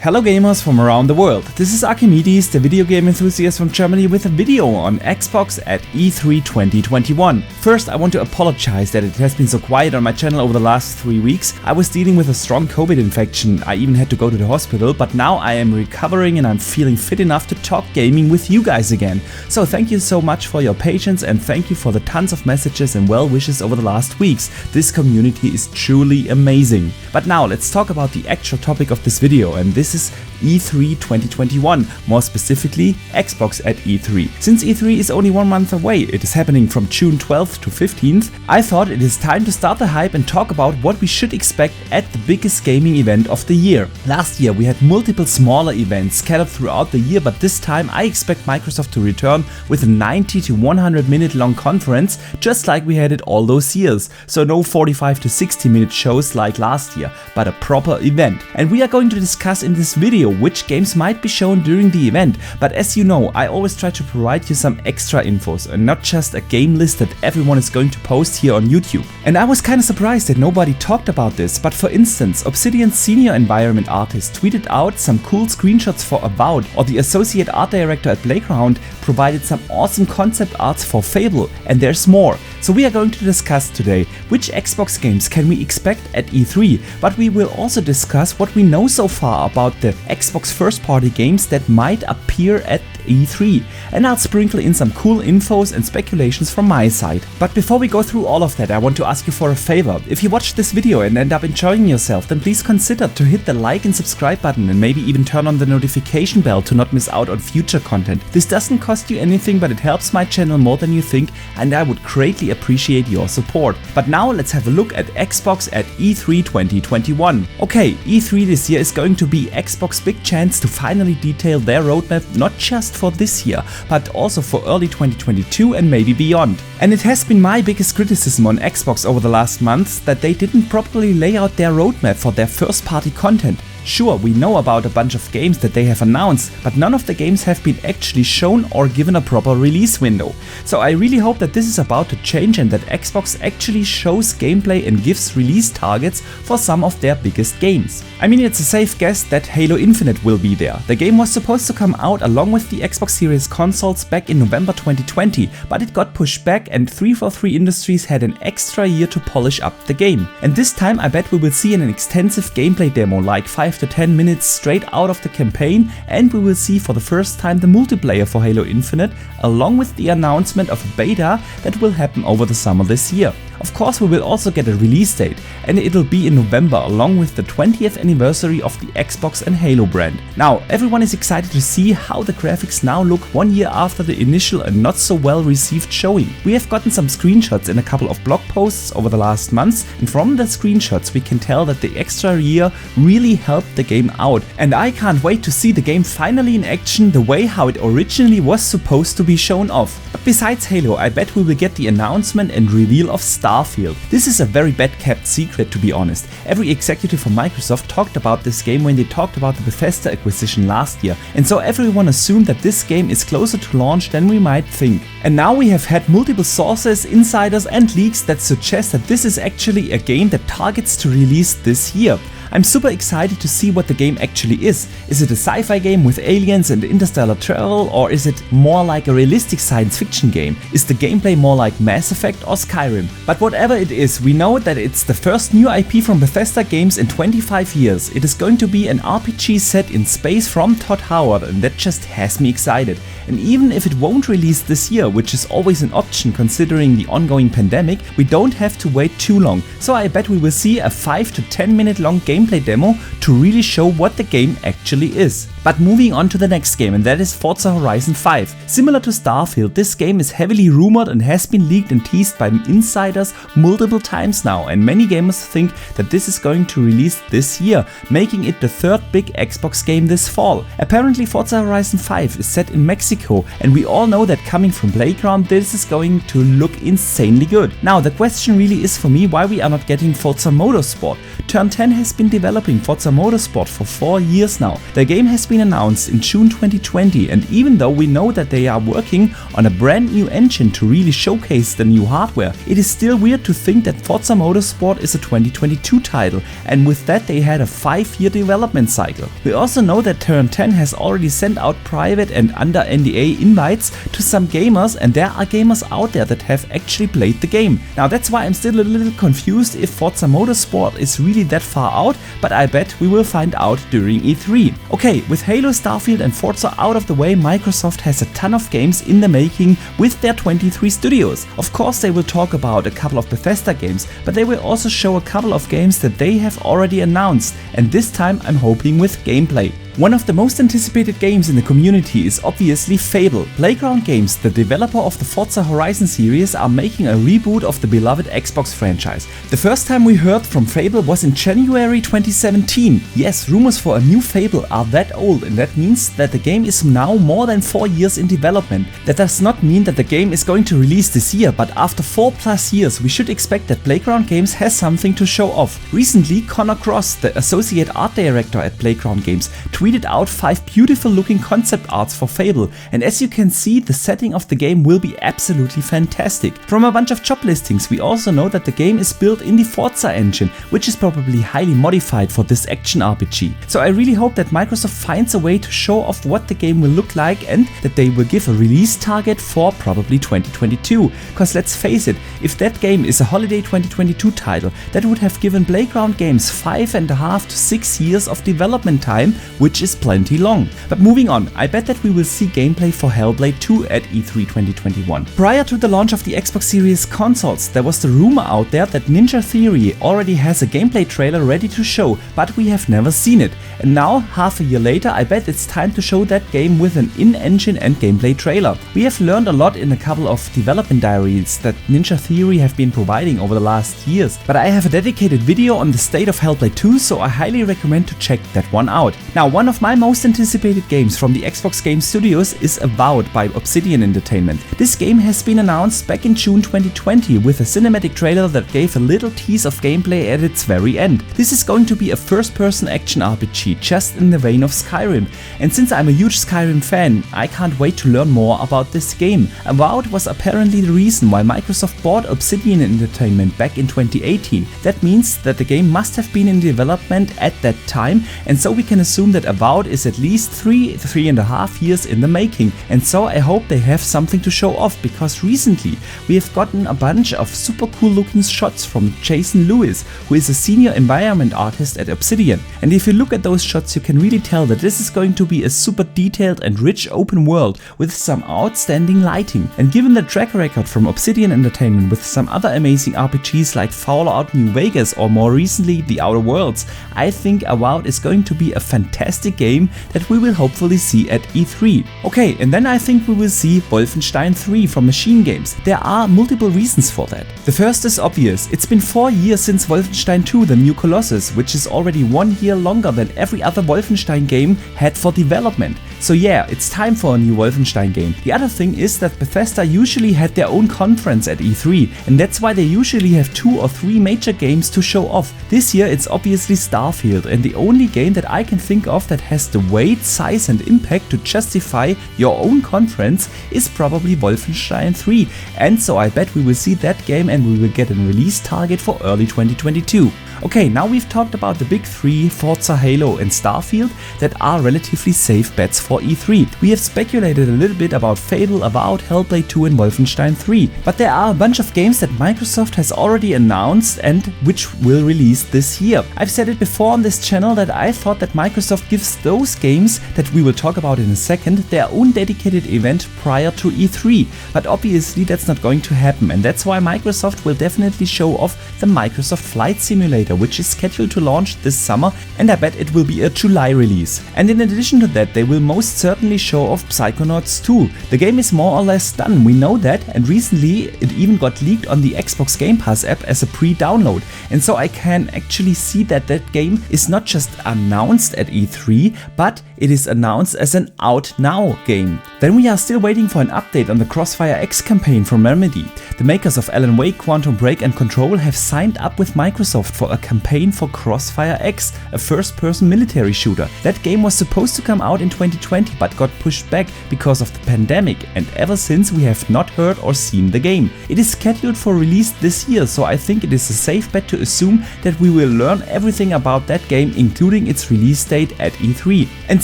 Hello gamers from around the world, this is Archimedes, the video game enthusiast from Germany, with a video on Xbox at E3 2021. First, I want to apologize that it has been so quiet on my channel over the last 3 weeks. I was dealing with a strong COVID infection, I even had to go to the hospital, but now I am recovering and I'm feeling fit enough to talk gaming with you guys again. So thank you so much for your patience and thank you for the tons of messages and well wishes over the last weeks. This community is truly amazing. But now let's talk about the actual topic of this video, and this is E3 2021, more specifically Xbox at E3. Since E3 is only 1 month away, it is happening from June 12th to 15th, I thought it is time to start the hype and talk about what we should expect at the biggest gaming event of the year. Last year we had multiple smaller events scattered throughout the year, but this time I expect Microsoft to return with a 90 to 100 minute long conference, just like we had it all those years. So no 45 to 60 minute shows like last year, but a proper event. And we are going to discuss in this video which games might be shown during the event, but as you know, I always try to provide you some extra infos and not just a game list that everyone is going to post here on YouTube. And I was kinda surprised that nobody talked about this, but for instance, Obsidian's senior environment artist tweeted out some cool screenshots for Avowed, or the associate art director at Playground provided some awesome concept arts for Fable, and there's more. So we are going to discuss today which Xbox games can we expect at E3, but we will also discuss what we know so far about the Xbox first party games that might appear at E3, and I'll sprinkle in some cool infos and speculations from my side. But before we go through all of that, I want to ask you for a favor. If you watch this video and end up enjoying yourself, then please consider to hit the like and subscribe button and maybe even turn on the notification bell to not miss out on future content. This doesn't cost you anything, but it helps my channel more than you think, and I would greatly appreciate your support. But now let's have a look at Xbox at E3 2021. Okay, E3 this year is going to be Xbox's big chance to finally detail their roadmap, not just for this year, but also for early 2022 and maybe beyond. And it has been my biggest criticism on Xbox over the last months that they didn't properly lay out their roadmap for their first party content. Sure, we know about a bunch of games that they have announced, but none of the games have been actually shown or given a proper release window. So I really hope that this is about to change and that Xbox actually shows gameplay and gives release targets for some of their biggest games. I mean, it's a safe guess that Halo Infinite will be there. The game was supposed to come out along with the Xbox Series consoles back in November 2020, but it got pushed back and 343 Industries had an extra year to polish up the game. And this time I bet we will see an extensive gameplay demo like 5 to 10 minutes straight out of the campaign, and we will see for the first time the multiplayer for Halo Infinite, along with the announcement of a beta that will happen over the summer this year. Of course, we will also get a release date, and it'll be in November along with the 20th anniversary of the Xbox and Halo brand. Now, everyone is excited to see how the graphics now look 1 year after the initial and not so well received showing. We have gotten some screenshots in a couple of blog posts over the last months, and from the screenshots we can tell that the extra year really helped the game out, and I can't wait to see the game finally in action the way how it originally was supposed to be shown off. But besides Halo, I bet we will get the announcement and reveal of Starfield. This is a very bad kept secret, to be honest. Every executive from Microsoft talked about this game when they talked about the Bethesda acquisition last year, and so everyone assumed that this game is closer to launch than we might think. And now we have had multiple sources, insiders and leaks that suggest that this is actually a game that targets to release this year. I'm super excited to see what the game actually is. Is it a sci-fi game with aliens and interstellar travel, or is it more like a realistic science fiction game? Is the gameplay more like Mass Effect or Skyrim? But whatever it is, we know that it's the first new IP from Bethesda games in 25 years. It is going to be an RPG set in space from Todd Howard, and that just has me excited. And even if it won't release this year, which is always an option considering the ongoing pandemic, we don't have to wait too long. So I bet we will see a 5 to 10 minute long gameplay demo to really show what the game actually is. But moving on to the next game, and that is Forza Horizon 5. Similar to Starfield, this game is heavily rumored and has been leaked and teased by insiders multiple times now, and many gamers think that this is going to release this year, making it the third big Xbox game this fall. Apparently Forza Horizon 5 is set in Mexico, and we all know that coming from Playground, this is going to look insanely good. Now the question really is for me why we are not getting Forza Motorsport. Turn 10 has been developing Forza Motorsport for 4 years now. The game has been announced in June 2020, and even though we know that they are working on a brand new engine to really showcase the new hardware, it is still weird to think that Forza Motorsport is a 2022 title, and with that they had a 5-year development cycle. We also know that Turn 10 has already sent out private and under NDA invites to some gamers, and there are gamers out there that have actually played the game. Now that's why I'm still a little confused if Forza Motorsport is really that far out, but I bet we will find out during E3. Okay, with Halo, Starfield and Forza out of the way, Microsoft has a ton of games in the making with their 23 studios. Of course they will talk about a couple of Bethesda games, but they will also show a couple of games that they have already announced, and this time I'm hoping with gameplay. One of the most anticipated games in the community is obviously Fable. Playground Games, the developer of the Forza Horizon series, are making a reboot of the beloved Xbox franchise. The first time we heard from Fable was in January 2017. Yes, rumors for a new Fable are that old, and that means that the game is now more than 4 years in development. That does not mean that the game is going to release this year, but after 4+ years we should expect that Playground Games has something to show off. Recently, Connor Cross, the associate art director at Playground Games, tweeted out 5 beautiful looking concept arts for Fable, and as you can see, the setting of the game will be absolutely fantastic. From a bunch of job listings we also know that the game is built in the Forza engine, which is probably highly modified for this action RPG. So I really hope that Microsoft finds a way to show off what the game will look like, and that they will give a release target for probably 2022, cause let's face it, if that game is a holiday 2022 title, that would have given Playground Games 5.5 to 6 years of development time, which is plenty long. But moving on, I bet that we will see gameplay for Hellblade 2 at E3 2021. Prior to the launch of the Xbox Series consoles, there was the rumor out there that Ninja Theory already has a gameplay trailer ready to show, but we have never seen it. And now, half a year later, I bet it's time to show that game with an in-engine and gameplay trailer. We have learned a lot in a couple of development diaries that Ninja Theory have been providing over the last years, but I have a dedicated video on the state of Hellblade 2, so I highly recommend to check that one out. Now, one of my most anticipated games from the Xbox Game Studios is Avowed by Obsidian Entertainment. This game has been announced back in June 2020 with a cinematic trailer that gave a little tease of gameplay at its very end. This is going to be a first-person action RPG just in the vein of Skyrim, and since I'm a huge Skyrim fan, I can't wait to learn more about this game. Avowed was apparently the reason why Microsoft bought Obsidian Entertainment back in 2018. That means that the game must have been in development at that time, and so we can assume that Avowed is at least 3.5 years in the making, and so I hope they have something to show off, because recently we have gotten a bunch of super cool looking shots from Jason Lewis, who is a senior environment artist at Obsidian, and if you look at those shots you can really tell that this is going to be a super detailed and rich open world with some outstanding lighting. And given the track record from Obsidian Entertainment with some other amazing RPGs like Fallout New Vegas or more recently The Outer Worlds, I think Avowed is going to be a fantastic game that we will hopefully see at E3. Okay, and then I think we will see Wolfenstein 3 from Machine Games. There are multiple reasons for that. The first is obvious. It's been 4 years since Wolfenstein 2 The New Colossus, which is already 1 year longer than every other Wolfenstein game had for development. So yeah, it's time for a new Wolfenstein game. The other thing is that Bethesda usually had their own conference at E3, and that's why they usually have 2 or 3 major games to show off. This year it's obviously Starfield, and the only game that I can think of that has the weight, size and impact to justify your own conference is probably Wolfenstein 3, and so I bet we will see that game and we will get a release target for early 2022. Okay, now we've talked about the big 3, Forza, Halo and Starfield, that are relatively safe bets for E3. We have speculated a little bit about Fable, Avowed, Hellblade 2 and Wolfenstein 3, but there are a bunch of games that Microsoft has already announced and which will release this year. I've said it before on this channel that I thought that Microsoft gives those games, that we will talk about in a second, their own dedicated event prior to E3, but obviously that's not going to happen, and that's why Microsoft will definitely show off the Microsoft Flight Simulator, which is scheduled to launch this summer, and I bet it will be a July release. And in addition to that, they will most certainly show off Psychonauts 2. The game is more or less done, we know that, and recently it even got leaked on the Xbox Gamepass app as a pre-download, and so I can actually see that that game is not just announced at E3, but it is announced as an out now game. Then we are still waiting for an update on the Crossfire X campaign from Remedy. The makers of Alan Wake, Quantum Break and Control have signed up with Microsoft for a campaign for Crossfire X, a first-person military shooter. That game was supposed to come out in 2020 but got pushed back because of the pandemic, and ever since we have not heard or seen the game. It is scheduled for release this year, so I think it is a safe bet to assume that we will learn everything about that game, including its release date at E3. And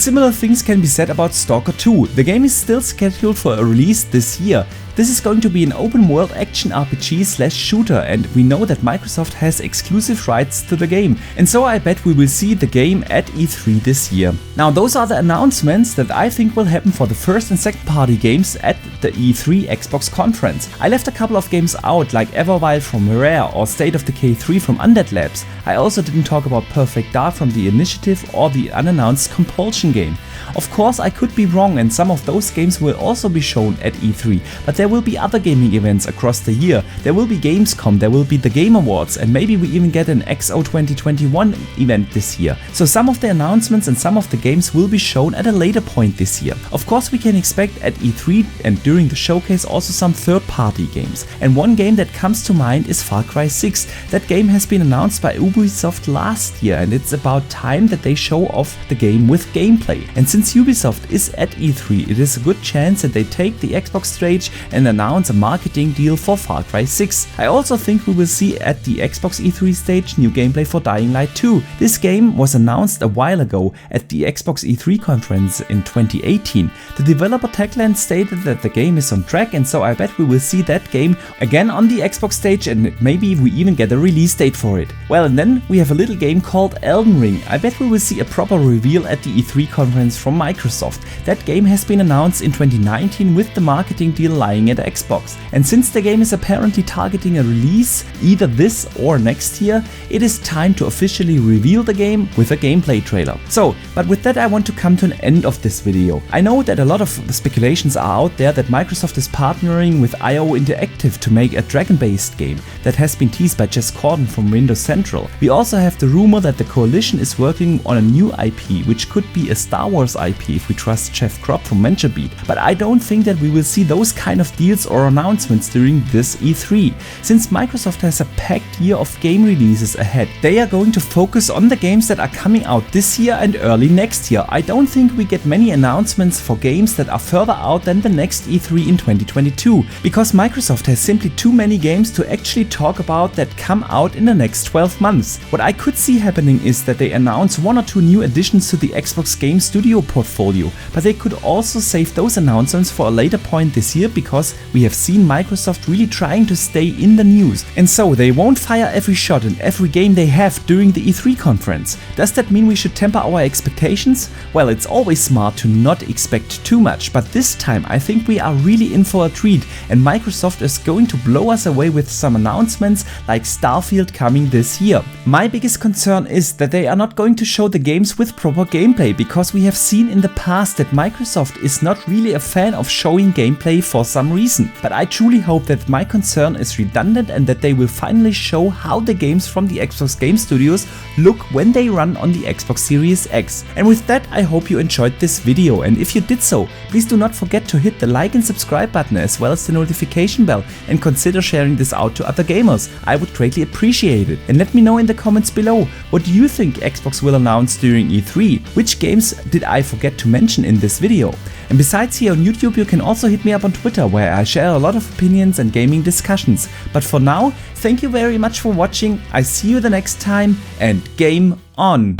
similar things can be said about Stalker 2. The game is still scheduled for a release this year. This is going to be an open world action RPG / shooter, and we know that Microsoft has exclusive rights to the game, and so I bet we will see the game at E3 this year. Now those are the announcements that I think will happen for the first and second party games at the E3 Xbox conference. I left a couple of games out, like Everwild from Rare or State of Decay 3 from Undead Labs. I also didn't talk about Perfect Dark from The Initiative or the unannounced Compulsion game. Of course, I could be wrong, and some of those games will also be shown at E3, but there will be other gaming events across the year. There will be Gamescom, there will be the Game Awards, and maybe we even get an XO 2021 event this year. So some of the announcements and some of the games will be shown at a later point this year. Of course, we can expect at E3 and during the showcase also some third-party games. And one game that comes to mind is Far Cry 6. That game has been announced by Ubisoft last year, and it's about time that they show off the game with gameplay. And since Ubisoft is at E3, it is a good chance that they take the Xbox stage and announce a marketing deal for Far Cry 6. I also think we will see at the Xbox E3 stage new gameplay for Dying Light 2. This game was announced a while ago at the Xbox E3 conference in 2018. The developer Techland stated that the game is on track, and so I bet we will see that game again on the Xbox stage, and maybe we even get a release date for it. Well, and then we have a little game called Elden Ring. I bet we will see a proper reveal at the E3 conference from Microsoft. That game has been announced in 2019 with the marketing deal lying at Xbox. And since the game is apparently targeting a release either this or next year, it is time to officially reveal the game with a gameplay trailer. But with that I want to come to an end of this video. I know that a lot of speculations are out there that Microsoft is partnering with IO Interactive to make a dragon-based game that has been teased by Jez Corden from Windows Central. We also have the rumor that the coalition is working on a new IP, which could be a Star Wars IP if we trust Jeff Kropp from VentureBeat. But I don't think that we will see those kind of deals or announcements during this E3. Since Microsoft has a packed year of game releases ahead, they are going to focus on the games that are coming out this year and early next year. I don't think we get many announcements for games that are further out than the next E3 in 2022, because Microsoft has simply too many games to actually talk about that come out in the next 12 months. What I could see happening is that they announce one or two new additions to the Xbox Game Studio portfolio, but they could also save those announcements for a later point this year, because we have seen Microsoft really trying to stay in the news, and so they won't fire every shot in every game they have during the E3 conference. Does that mean we should temper our expectations? Well, it's always smart to not expect too much, but this time I think we are really in for a treat, and Microsoft is going to blow us away with some announcements like Starfield coming this year. My biggest concern is that they are not going to show the games with proper gameplay, because we have seen in the past that Microsoft is not really a fan of showing gameplay for some reason. But I truly hope that my concern is redundant and that they will finally show how the games from the Xbox Game Studios look when they run on the Xbox Series X. And with that, I hope you enjoyed this video, and if you did so, please do not forget to hit the like and subscribe button as well as the notification bell, and consider sharing this out to other gamers. I would greatly appreciate it. And let me know in the comments below, what do you think Xbox will announce during E3? Which games did I forget to mention in this video? And besides here on YouTube, you can also hit me up on Twitter, where I share a lot of opinions and gaming discussions. But for now, thank you very much for watching, I see you the next time, and game on!